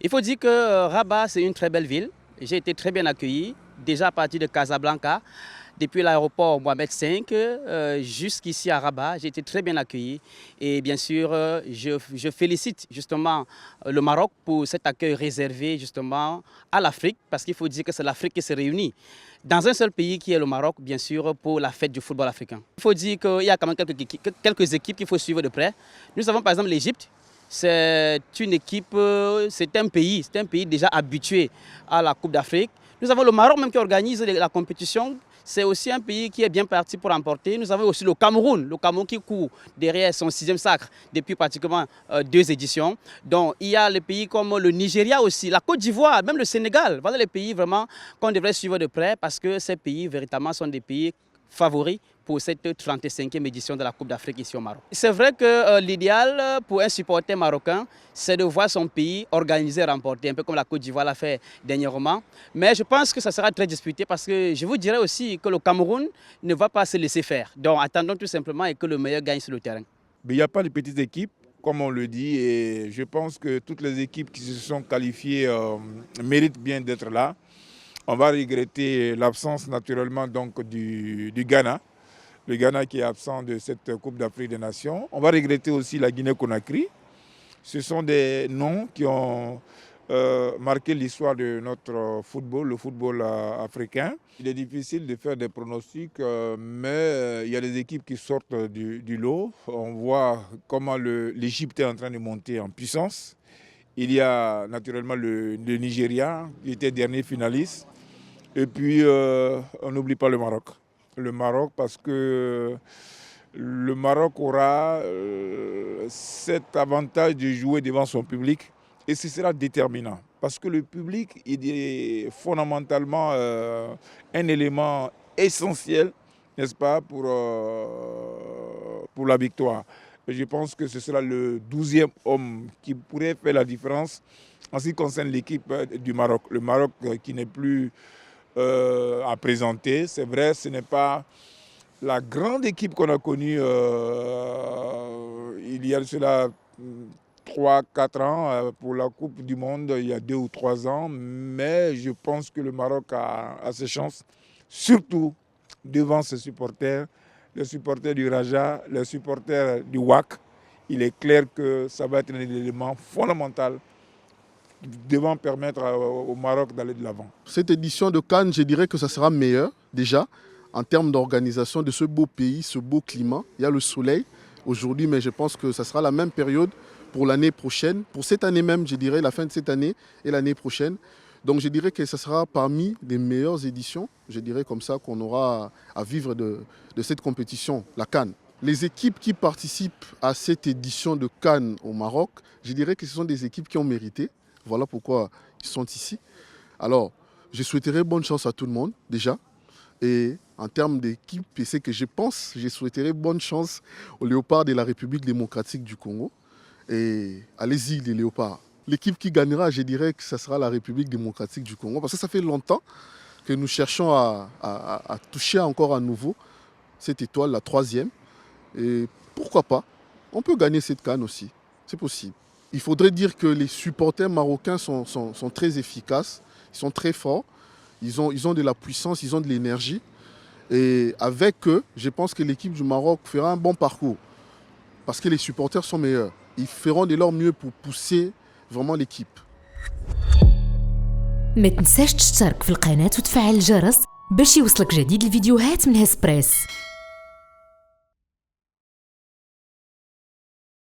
Il faut dire que Rabat, c'est une très belle ville. J'ai été très bien accueilli, déjà à partir de Casablanca. Depuis l'aéroport Mohamed V jusqu'ici à Rabat, j'ai été très bien accueilli. Et bien sûr, je félicite justement le Maroc pour cet accueil réservé justement à l'Afrique, parce qu'il faut dire que c'est l'Afrique qui se réunit dans un seul pays qui est le Maroc, bien sûr, pour la fête du football africain. Il faut dire qu'il y a quand même quelques équipes qu'il faut suivre de près. Nous avons par exemple l'Égypte. C'est une équipe, c'est un pays déjà habitué à la Coupe d'Afrique. Nous avons le Maroc même qui organise la compétition. C'est aussi un pays qui est bien parti pour remporter. Nous avons aussi le Cameroun qui court derrière son 6e sacre depuis pratiquement 2 éditions. Donc il y a les pays comme le Nigeria aussi, la Côte d'Ivoire, même le Sénégal. Voilà les pays vraiment qu'on devrait suivre de près parce que ces pays véritablement sont des pays favoris pour cette 35e édition de la Coupe d'Afrique ici au Maroc. C'est vrai que l'idéal pour un supporter marocain, c'est de voir son pays organisé et remporter, un peu comme la Côte d'Ivoire l'a fait dernièrement. Mais je pense que ça sera très disputé parce que je vous dirais aussi que le Cameroun ne va pas se laisser faire. Donc attendons tout simplement et que le meilleur gagne sur le terrain. Mais il n'y a pas de petites équipes, comme on le dit, et je pense que toutes les équipes qui se sont qualifiées méritent bien d'être là. On va regretter l'absence naturellement donc, du Ghana. Le Ghana qui est absent de cette Coupe d'Afrique des Nations. On va regretter aussi la Guinée-Conakry. Ce sont des noms qui ont marqué l'histoire de notre football, le football africain. Il est difficile de faire des pronostics, mais il y a des équipes qui sortent du lot. On voit comment l'Égypte est en train de monter en puissance. Il y a naturellement le Nigeria qui était dernier finaliste. Et puis, on n'oublie pas le Maroc. Le Maroc parce que le Maroc aura cet avantage de jouer devant son public et ce sera déterminant. Parce que le public il est fondamentalement un élément essentiel, n'est-ce pas, pour la victoire. Et je pense que ce sera le 12e homme qui pourrait faire la différence en ce qui concerne l'équipe du Maroc. Le Maroc qui n'est plus à présenter. C'est vrai, ce n'est pas la grande équipe qu'on a connue il y a cela 3-4 ans pour la Coupe du Monde, il y a 2 ou 3 ans. Mais je pense que le Maroc a ses chances, surtout devant ses supporters, les supporters du Raja, les supporters du WAC. Il est clair que ça va être un élément fondamental devant permettre au Maroc d'aller de l'avant. Cette édition de Cannes, je dirais que ça sera meilleur déjà en termes d'organisation de ce beau pays, ce beau climat. Il y a le soleil aujourd'hui, mais je pense que ça sera la même période pour l'année prochaine. Pour cette année même, je dirais, la fin de cette année et l'année prochaine. Donc je dirais que ça sera parmi les meilleures éditions, je dirais comme ça, qu'on aura à vivre de cette compétition, la Cannes. Les équipes qui participent à cette édition de Cannes au Maroc, je dirais que ce sont des équipes qui ont mérité. Voilà pourquoi ils sont ici. Alors, je souhaiterais bonne chance à tout le monde, déjà. Et en termes d'équipe, c'est que je souhaiterais bonne chance aux Léopards de la République démocratique du Congo. Et allez-y, les Léopards. L'équipe qui gagnera, je dirais que ce sera la République démocratique du Congo. Parce que ça fait longtemps que nous cherchons à toucher encore à nouveau cette étoile, la 3e. Et pourquoi pas, on peut gagner cette CAN aussi. C'est possible. Il faudrait dire que les supporters marocains sont très efficaces, ils sont très forts, ils ont de la puissance, ils ont de l'énergie. Et avec eux, je pense que l'équipe du Maroc fera un bon parcours. Parce que les supporters sont meilleurs. Ils feront de leur mieux pour pousser vraiment l'équipe. ما تنساش تشترك في القناة وتفعل الجرس باش يوصلك جديد الفيديوهات من هسبريس.